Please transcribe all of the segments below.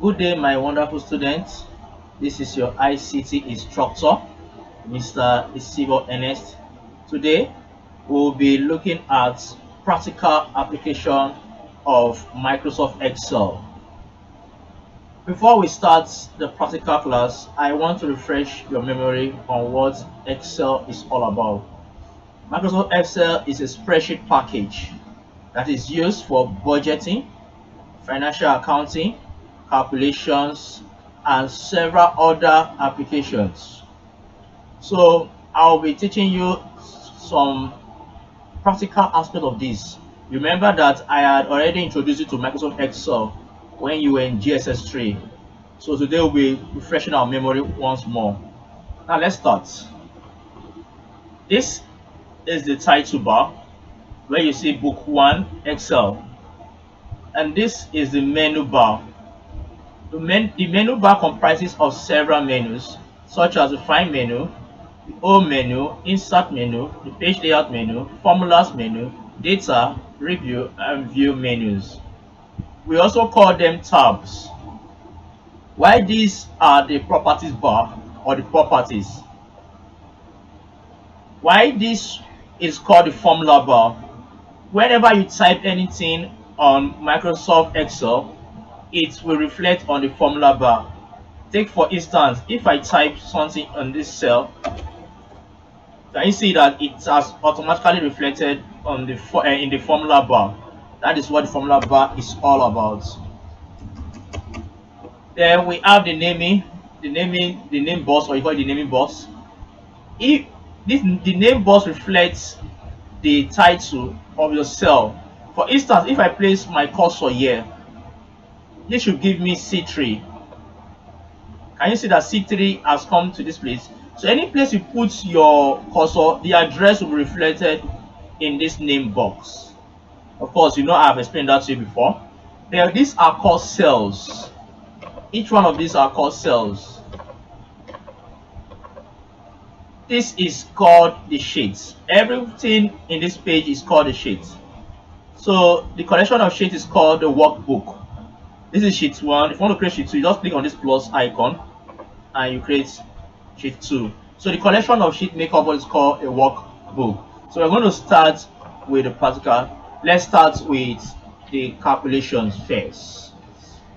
Good day, my wonderful students. This is your ICT instructor, Mr. Isibo Ernest. Today, we'll be looking at practical application of Microsoft Excel. Before we start the practical class, I want to refresh your memory on what Excel is all about. Microsoft Excel is a spreadsheet package that is used for budgeting, financial accounting, calculations, and several other applications. So I'll be teaching you some practical aspect of this. Remember that I had already introduced you to Microsoft Excel when you were in GSS 3. So today we'll be refreshing our memory once more. Now let's start. This is the title bar where you see Book 1 Excel, and this is the menu bar. The menu bar comprises of several menus, such as the Find menu, the Home menu, Insert menu, the Page Layout menu, Formulas menu, Data, Review, and View menus. We also call them tabs. Why these are the Properties bar or the Properties? Why this is called the Formula bar? Whenever you type anything on Microsoft Excel, it will reflect on the formula bar. Take for instance, if I type something on this cell, can you see that it has automatically reflected on the in the formula bar? That is what the formula bar is all about. Then we have the name box, or you call it the naming box. If the name box reflects the title of your cell. For instance, if I place my cursor here, this should give me C3. Can you see that C3 has come to this place? So any place you put your cursor, the address will be reflected in this name box. Of course, you know I've explained that to you before. Now, these are called cells. Each one of these are called cells. This is called the sheets. Everything in this page is called the sheet. So the collection of sheets is called the workbook. This is sheet 1. If you want to create sheet 2, you just click on this plus icon and you create sheet 2. So the collection of sheet makeup is called a workbook. So we're going to start with the practical. Let's start with the calculations first.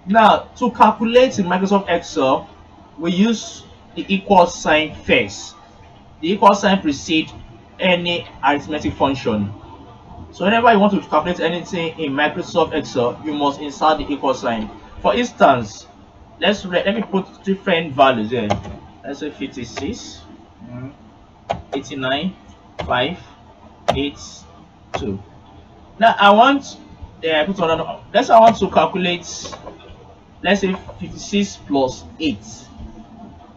Now, to calculate in Microsoft Excel, we use the equal sign first. The equal sign precedes any arithmetic function. So whenever you want to calculate anything in Microsoft Excel, you must insert the equal sign. For instance, let me put different values here. Let's say 56, 89, 5, 8, 2. Now I want let's say I want to calculate, let's say 56 plus 8.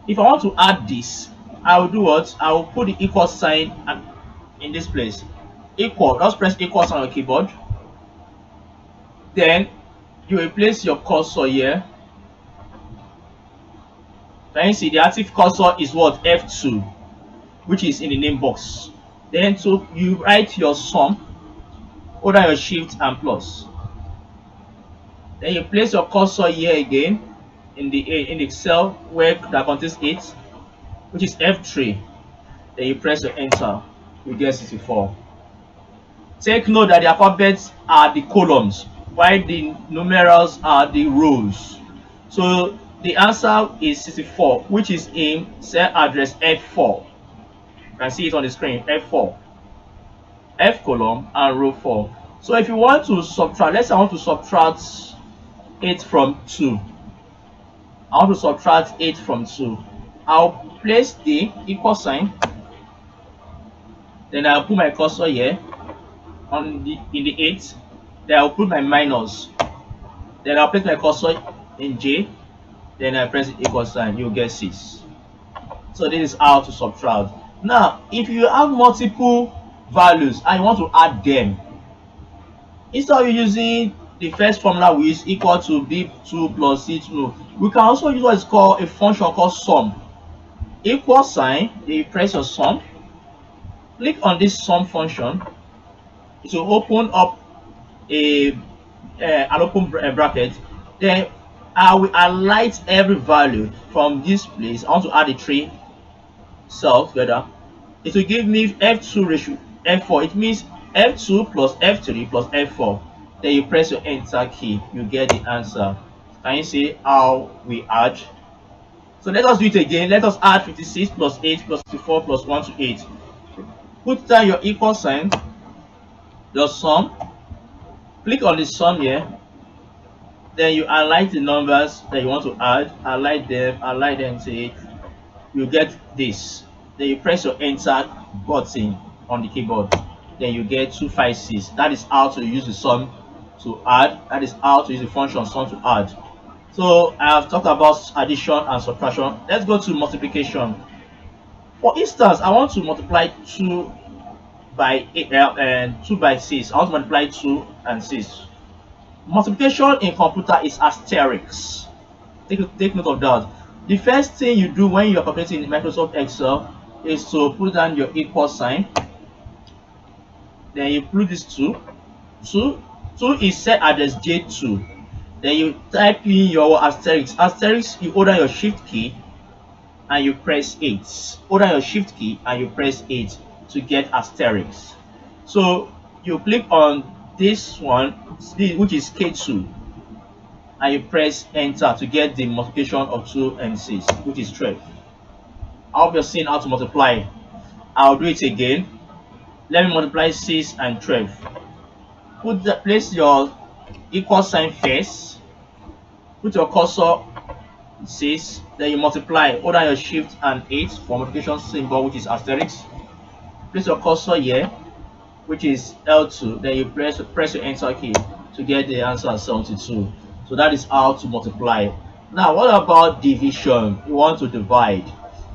If I want to add this, I will do what? I will put the equal sign in this place. Equal, just press equal sign on your keyboard. Then you will place your cursor here. Can you see the active cursor is what? F2, which is in the name box. Then so you write your sum, hold down your shift and plus. Then you place your cursor here again in the cell where that contains 8, which is F3. Then you press your enter, you get 64. Take note that the alphabets are the columns, while the numerals are the rows. So the answer is 64, which is in cell address F4. You can see it on the screen, F4. F column and row 4. So if you want to subtract, let's say I want to subtract 8 from 2. I want to subtract 8 from 2. I'll place the equal sign. Then I'll put my cursor here in the 8. Then I'll put my minus. Then I'll place my cursor in J. Then I press the equal sign. You'll get 6. So this is how to subtract. Now, if you have multiple values and you want to add them, instead of using the first formula we use equal to b2 plus c2, we can also use what is called a function called sum. Equal sign, then you press your sum. Click on this sum function. It will open up an open bracket. Then I will highlight every value from this place. I want to add the three cells together. It will give me F2 ratio F4. It means F2 plus F3 plus F4. Then you press your enter key, you get the answer. Can you see how we add? So let us do it again. Let us add 56 plus 8 plus 54 plus 1 to 8. Put down your equal sign, your sum. Click on the sum here. Then you highlight the numbers that you want to add. Highlight them, say you get this. Then you press your enter button on the keyboard. Then you get 256. That is how to use the sum to add. That is how to use the function sum to add. So I have talked about addition and subtraction. Let's go to multiplication. For instance, I want to multiply 2 by 8 and 2 by 6. I want to multiply 2 and 6. Multiplication in computer is asterisk. Take note of that. The first thing you do when you are calculating in Microsoft Excel is to put down your equal sign. Then you put this 2. 2 is set address J2. Then you type in your asterisk. Asterisk, you hold down your shift key and you press 8. Hold down your shift key and you press 8 to get asterisk. So you click on this one, which is K2, and you press enter to get the multiplication of 2 and 6, which is 12. I hope you're seeing how to multiply. I'll do it again. Let me multiply 6 and 12. Place your equal sign first. Put your cursor 6. Then you multiply. Hold down your shift and 8 for multiplication symbol, which is asterisk. Place your cursor here, which is L2. Then you press your enter key to get the answer 72. So that is how to multiply. Now, what about division? You want to divide.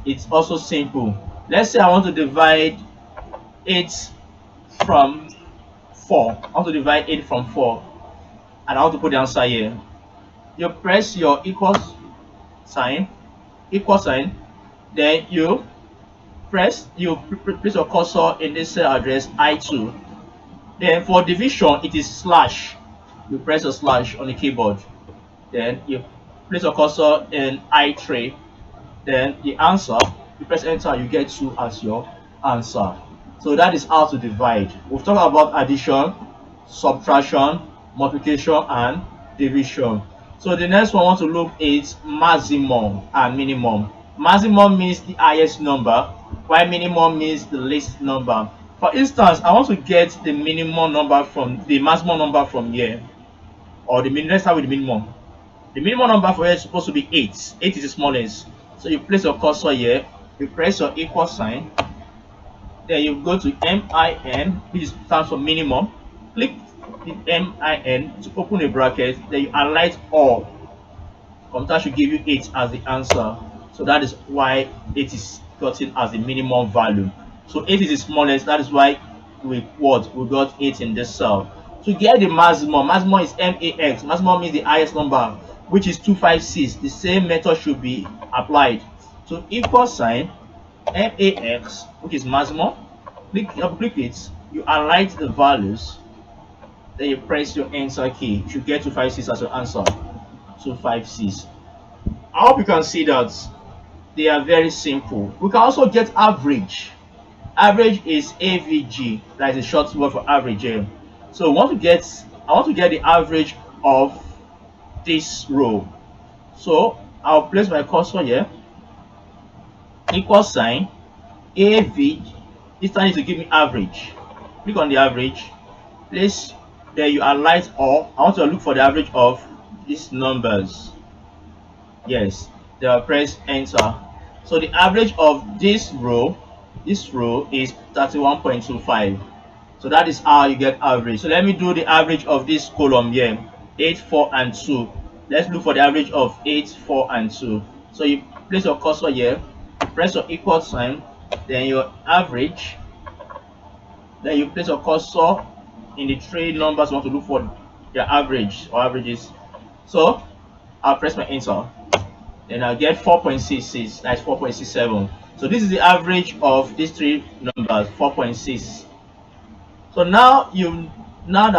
It's also simple. Let's say I want to divide 8 from 4. I want to divide 8 from 4. And I want to put the answer here. You press your equal sign, then you place your cursor in this cell address I2. Then for division, it is slash. You press a slash on the keyboard. Then you place your cursor in I3. Then the answer, you press enter, you get 2 as your answer. So that is how to divide. We've talked about addition, subtraction, multiplication, and division. So the next one I want to look is maximum and minimum. Maximum means the highest number, while minimum means the least number. For instance, I want to get the minimum number from the maximum number from here, or let's start with the minimum. The minimum number for here is supposed to be 8. 8 is the smallest. So you place your cursor here, you press your equal sign, then you go to MIN, which stands for minimum. Click the MIN to open a bracket, then you highlight all. Computer should give you 8 as the answer. So that is why 8 is gotten as the minimum value. So 8 is the smallest, that is why we got 8 in this cell. To get the maximum is MAX. Maximum means the highest number, which is 256. The same method should be applied. So equal sign MAX, which is maximum. Click it, you highlight the values, then you press your enter key. You should get 256 as your answer. 256. I hope you can see that they are very simple. We can also get average. Average is AVG. That is a short word for average. So I want to get the average of this row. So I'll place my cursor here. Equal sign AV. This time is to give me average. Click on the average. Place there, you highlight all. I want to look for the average of these numbers. Yes. Then I'll press enter. So the average of this row is 31.25. So that is how you get average. So let me do the average of this column here. 8, 4, and 2. Let's look for the average of 8, 4, and 2. So you place your cursor here, press your equal sign, then your average, then you place your cursor in the 3 numbers you want to look for their average or averages. So I'll press my enter, then I'll get 4.66. That's 4.67. So this is the average of these 3 numbers, 4.6. So now you've known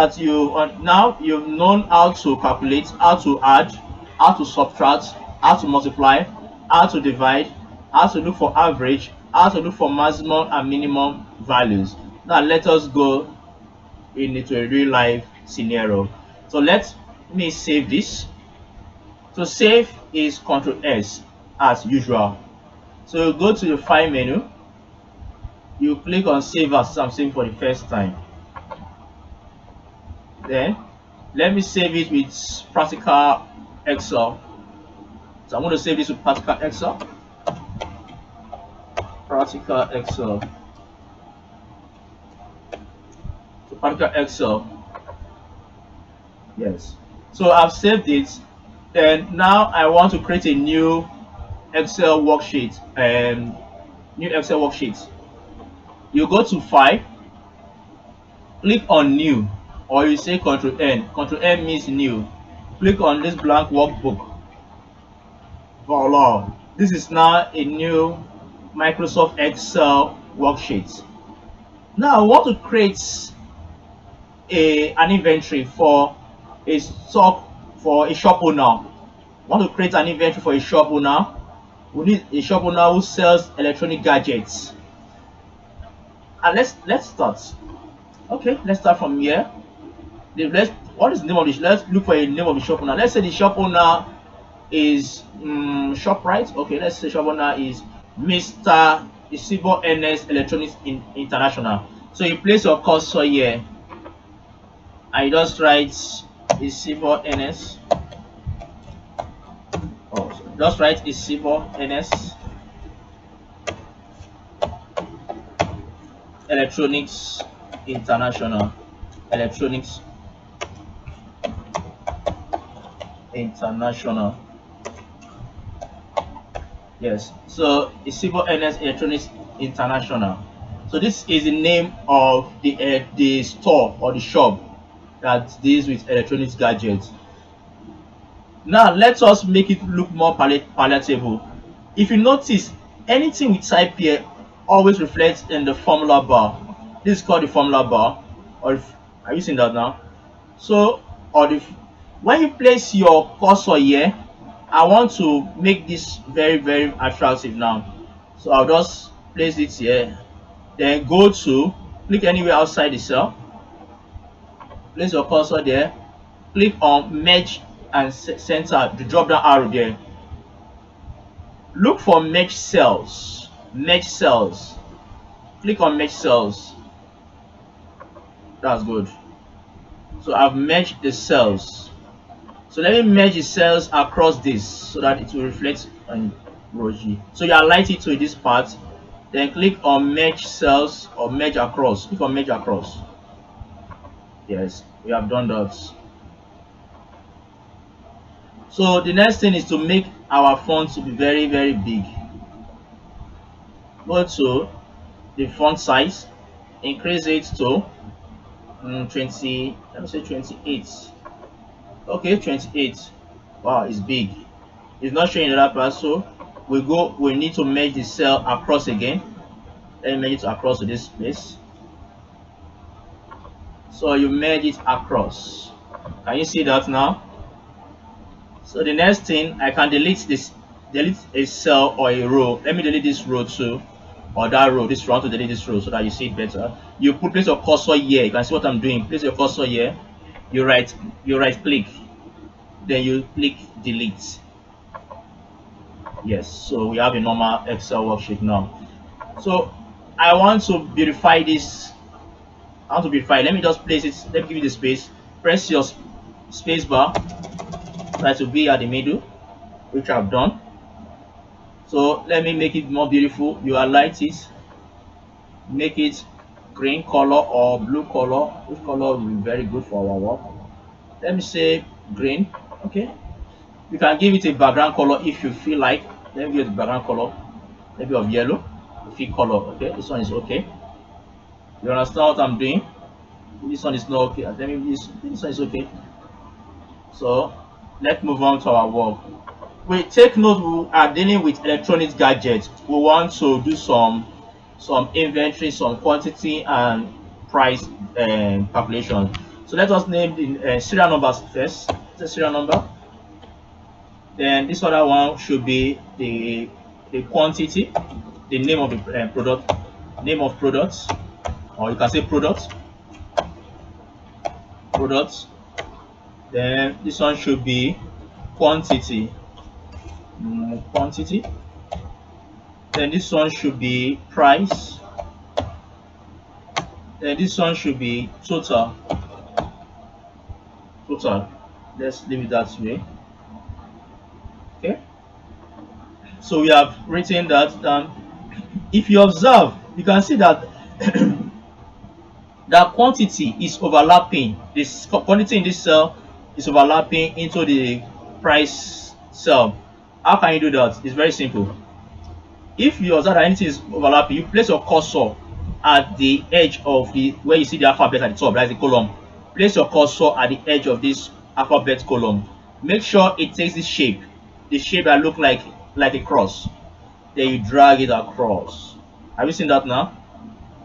how to calculate, how to add, how to subtract, how to multiply, how to divide, how to look for average, how to look for maximum and minimum values. Now let us go into a real life scenario. So let me save this. To save is Ctrl S as usual. So you go to the file menu, you click on save as I'm saving for the first time. Then let me save it with practical Excel. So I'm going to save this with practical Excel. Practical Excel. So practical Excel. Yes. So I've saved it. And now I want to create a new Excel worksheet. New Excel worksheet. You go to File, click on New, or you say Ctrl N. Ctrl N means New. Click on this blank workbook. Voila! This is now a new Microsoft Excel worksheet. Now I want to create an inventory for a stock for a shop owner. I want to create an inventory for a shop owner. We need a shop owner who sells electronic gadgets. And let's start. Okay, let's start from here. What is the name of this? Let's look for a name of the shop owner. Let's say the shop owner is ShopRite. Okay, let's say shop owner is Mr. Isibo Ernest Electronics International. So you place your cursor here. I just write Isibo Ernest. Oh, so just write Isibo Ernest Electronics International. Electronics International. Yes, so Isibo Ernest Electronics International. So this is the name of the store or the shop that deals with electronics gadgets. Now let us make it look more palatable. If you notice, anything we type here always reflects in the formula bar. This is called the formula bar. Or are you seeing that now? So, when you place your cursor here, I want to make this very, very attractive now. So I'll just place it here. Then go to click anywhere outside the cell. Place your cursor there. Click on merge and center the drop down arrow there. Look for merge cells. Merge cells. Click on merge cells. That's good. So I've merged the cells. So let me merge the cells across this so that it will reflect on row G. So you align it to this part, then click on merge cells or merge across. Click on merge across. Yes, we have done that. So the next thing is to make our font to be very, very big. Go to the font size, increase it to 20. Let me say 28. Okay, 28. Wow, it's big. It's not showing the other part, so we need to merge the cell across again. Let me merge it across to this place. So you merge it across. Can you see that now? So the next thing, I can delete a cell or a row. Let me delete this row too, or that row. This row to delete this row so that you see it better. You place your cursor here. You can see what I'm doing. Place your cursor here. You right click. Then you click delete. Yes, so we have a normal Excel worksheet now. So I want to beautify this. I want to beautify. Let me just place it. Let me give you the space. Press your space bar. Try to be at the middle, which I've done. So let me make it more beautiful. You highlight it. Make it green color or blue color. Which color will be very good for our work? Let me say green. Okay. You can give it a background color if you feel like. Let me give it a background color, maybe of yellow. Fit color. Okay, this one is okay. You understand what I'm doing? This one is not okay. Let me this one is okay. So let's move on to our work. We take note we are dealing with electronic gadgets. We want to do some inventory, some quantity and price calculation. So let us name the serial numbers first. The serial number. Then this other one should be the quantity, the name of the product, name of products, or you can say products. Then this one should be quantity, quantity. Then this one should be price. Then this one should be total. Let's leave it that way. Okay, so we have written that down. If you observe, you can see that that quantity is overlapping. This quantity in this cell is overlapping into the price cell. How can you do that? It's very simple. If you observe that anything is overlapping, you place your cursor at the edge of the where you see the alphabet at the top, that's the column. Place your cursor at the edge of this alphabet column. Make sure it takes this shape, the shape that look like a cross. Then you drag it across. Have you seen that now?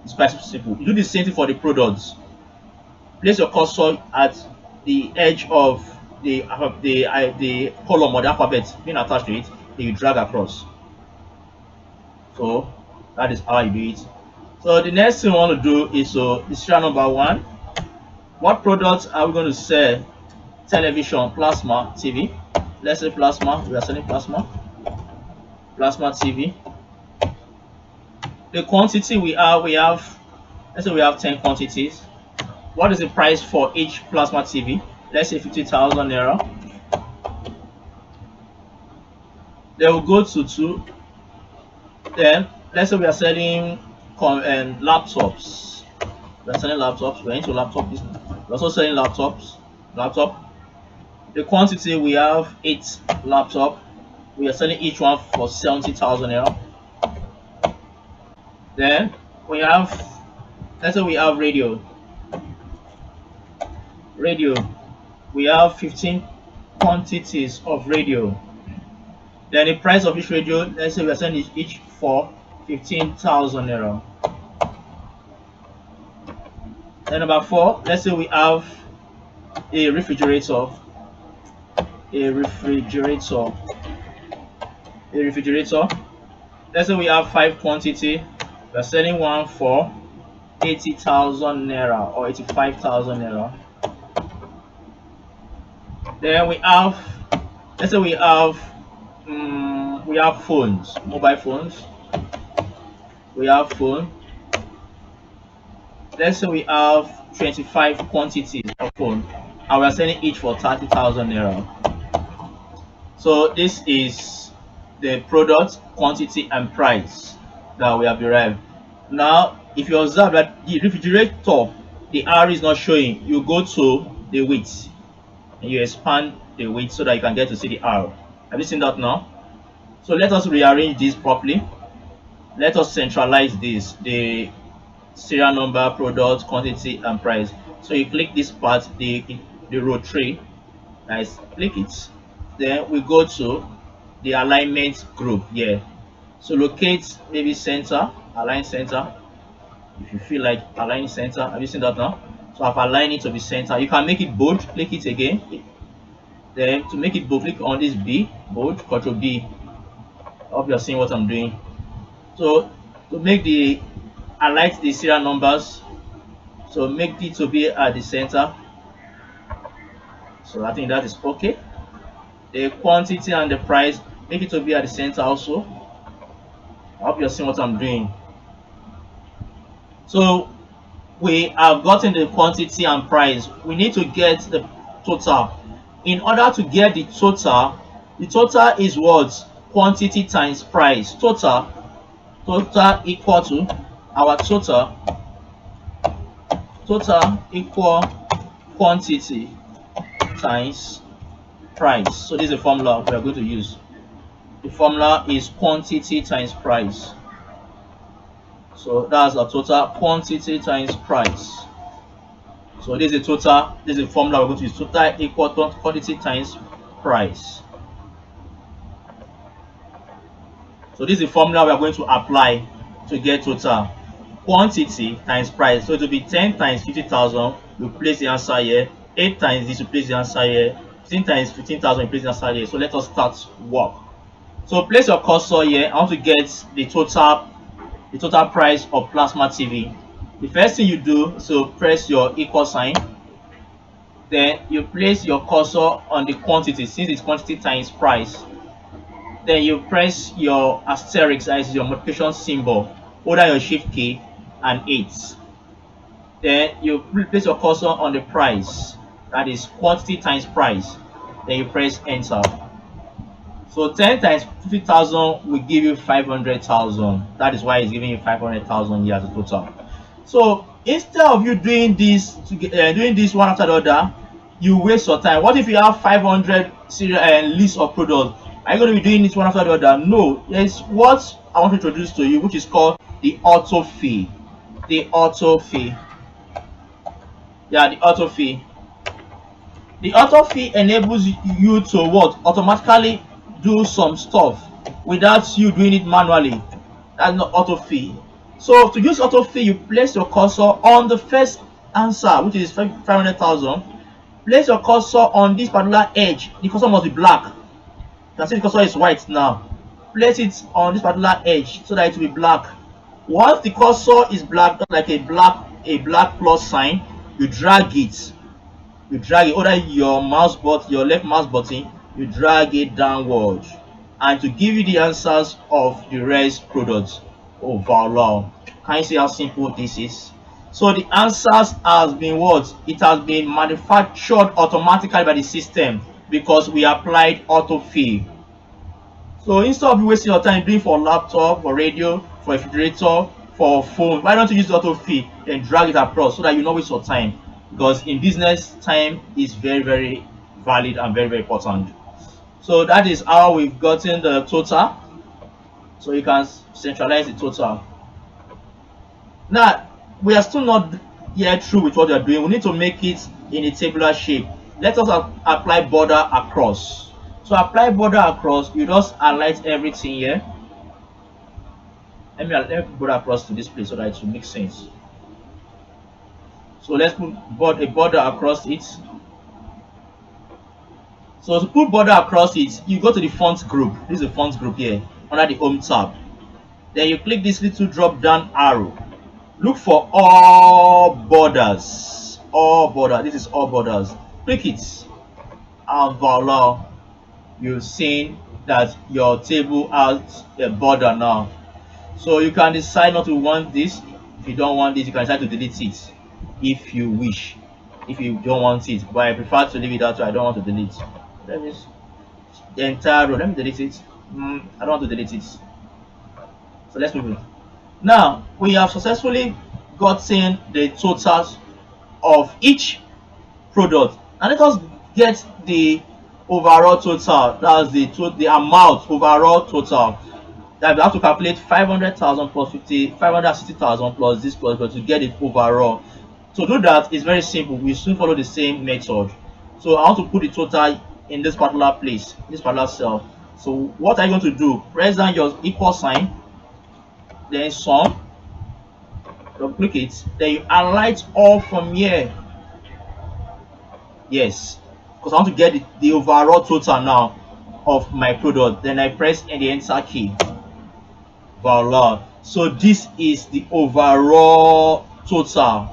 It's quite simple. You do the same thing for the products. Place your cursor at the edge of the column or the alphabet being attached to it. Then you drag across. So that is how you do it. So the next thing we want to do is the serial number 1. What products are we going to sell? Television, plasma, TV. Let's say plasma. We are selling plasma TV. The quantity we have, let's say we have 10 quantities. What is the price for each plasma TV? Let's say 50,000 naira. Then we'll go to 2. Then let's say we are selling laptops. We are selling laptops. We're into laptop business. We're also selling laptops. The quantity we have 8 laptops. We are selling each one for 70,000 naira. Then we have, let's say we have radio. We have 15 quantities of radio. Then the price of each radio, let's say we are selling each for 15,000 naira. Then number 4, let's say we have a refrigerator. Let's say we have 5 quantity. We are selling one for 80,000 naira or 85,000 naira. Then we have, let's say we have phones, mobile phones. We have phone. Let's say we have 25 quantities of phone, and we are selling each for 30,000 naira. So this is the product, quantity, and price that we have derived. Now, if you observe that the refrigerator, the R is not showing, you go to the width and you expand the width so that you can get to see the R. Have you seen that now? So let us rearrange this properly. Let us centralize this, the serial number, product, quantity, and price. So you click this part, the row 3. Nice, click it. Then we go to the alignment group here. So locate maybe center, align center. If you feel like aligning center, have you seen that now? So I've aligned it to be center. You can make it bold, click it again. Then to make it bold, click on this B, bold, Control B. I hope you're seeing what I'm doing. So to make the highlight the serial numbers, so make it to be at the center. So I think that is okay. The quantity and the price, make it to be at the center also. I hope you're seeing what I'm doing. So we have gotten the quantity and price. We need to get the total. In order to get the total is what? Quantity times price. Total equal to our total equal quantity times price. So this is the formula we are going to use. The formula is quantity times price. So that's our total, quantity times price. So this is the total, this is the formula we're going to use. Total equal to quantity times price. So this is the formula we are going to apply to get total. Quantity times price. So it will be 10 times 50,000. You place the answer here. 8 times this, you place the answer here. 15 times 15,000 you place inside here. So let us start work. So place your cursor here. I want to get the total price of plasma TV. The first thing you do is to press your equal sign. Then you place your cursor on the quantity, since it's quantity times price. Then you press your asterisk, that is your multiplication symbol. Hold down your shift key and 8. Then you place your cursor on the price, that is quantity times price. Then you press enter. So 10 times 50,000 will give you 500,000. That is why it's giving you 500,000 here as a total. So instead of you doing this one after the other, you waste your time. What if you have 500 lists of products? Are you going to be doing this one after the other? No. It's what I want to introduce to you, which is called the Autofill. The Autofill. Yeah, the Autofill. The Autofill enables you to what? Automatically do some stuff without you doing it manually. That's not Autofill. So to use Autofill, you place your cursor on the first answer, which is 500,000. Place your cursor on this particular edge. The cursor must be black. You can see the cursor is white now. Place it on this particular edge so that it will be black. Once the cursor is black, like a black plus sign, you drag it. You drag it, or your mouse button, your left mouse button, you drag it downward, and to give you the answers of the rest products. Oh voila! Can you see how simple this is? So the answers has been what? It has been manufactured automatically by the system because we applied Autofill. So instead of wasting your time doing for laptop, for radio, for refrigerator, for phone, why don't you use Autofill and drag it across so that you don't waste your time? Because in business, time is very, very valid and very, very important. So that is how we've gotten the total. So you can centralize the total. Now, we are still not yet through with what we are doing. We need to make it in a tabular shape. Let us apply border across. So apply border across, you just highlight everything here. Let me put border across to this place so that it will make sense. So let's put a border across it. So to put border across it, you go to the font group. This is the font group here under the home tab. Then you click this little drop down arrow. Look for all borders. All borders. This is all borders. Click it. And voila. You've seen that your table has a border now. So you can decide not to want this. If you don't want this, you can decide to delete it if you wish. If you don't want it, but I prefer to leave it that way. I don't want to delete. Let me the entire row. Let me delete it. I don't want to delete it. So let's move it. Now we have successfully gotten the totals of each product, and let us get the overall total. That's the amount overall total that we have to calculate 500,000 plus 560,000 plus this plus to get it overall. To do that is very simple. We soon follow the same method. So I want to put the total in this particular place, this particular cell. So what are you going to do? Press down your equal sign, then sum, click it, then you highlight all from here. Yes, because I want to get the overall total now of my product. Then I press the enter key. Voila. So this is the overall total.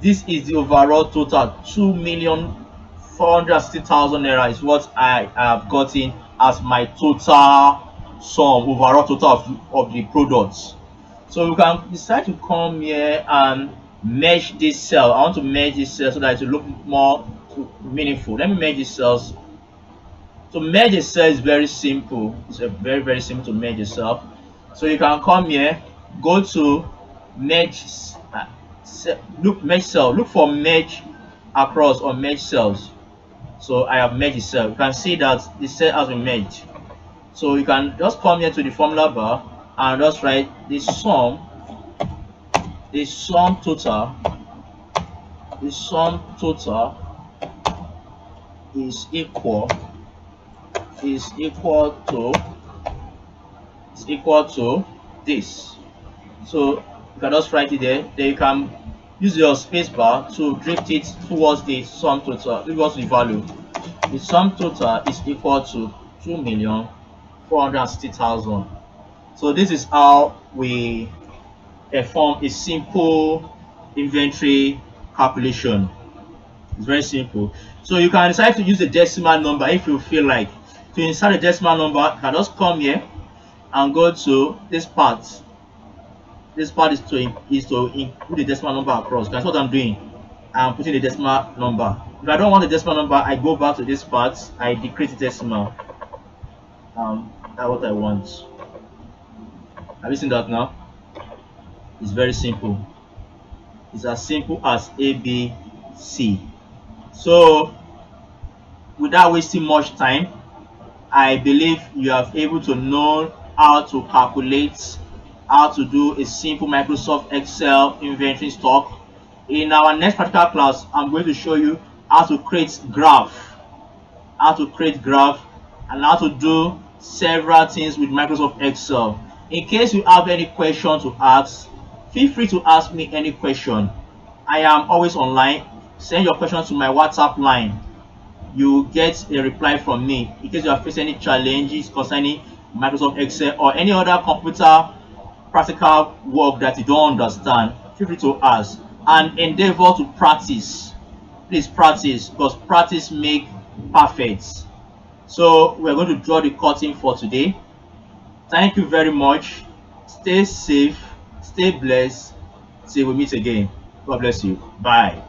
This is the overall total. 2,460,000 naira is what I have gotten as my total sum, overall total of the products. So you can decide to come here and merge this cell. I want to merge this cell so that it will look more meaningful. Let me merge these cells. To merge a cell is very simple. It's very, very simple to merge a cell. So you can come here, go to merge merge cell, look for merge across or merge cells. So I have merged the cell. You can see that the cell has been merged. So you can just come here to the formula bar and just write the sum total is equal to this. So you can just write it there. Then you can use your space bar to drift it towards the sum total, towards the value. the sum total is equal to 2,460,000. So this is how we perform a simple inventory calculation. It's very simple. So you can decide to use the decimal number if you feel like. To insert a decimal number, you can just come here and go to this part. This part is to include the decimal number across. That's what I'm doing. I'm putting the decimal number. If I don't want the decimal number, I go back to this part. I decrease the decimal. That's what I want. Have you seen that now? It's very simple. It's as simple as ABC. So, without wasting much time, I believe you are able to know how to calculate, how to do a simple Microsoft Excel inventory stock. In our next practical class, I'm going to show you how to create graph, and how to do several things with Microsoft Excel. In case you have any question to ask, feel free to ask me any question. I am always online. Send your questions to my WhatsApp line. You will get a reply from me. In case you are facing any challenges concerning Microsoft Excel or any other computer practical work that you don't understand, feel free to ask and endeavor to practice. Please practice, because practice makes perfect. So we're going to draw the curtain for today. Thank you very much. Stay safe, stay blessed. Till we meet again. God bless you. Bye.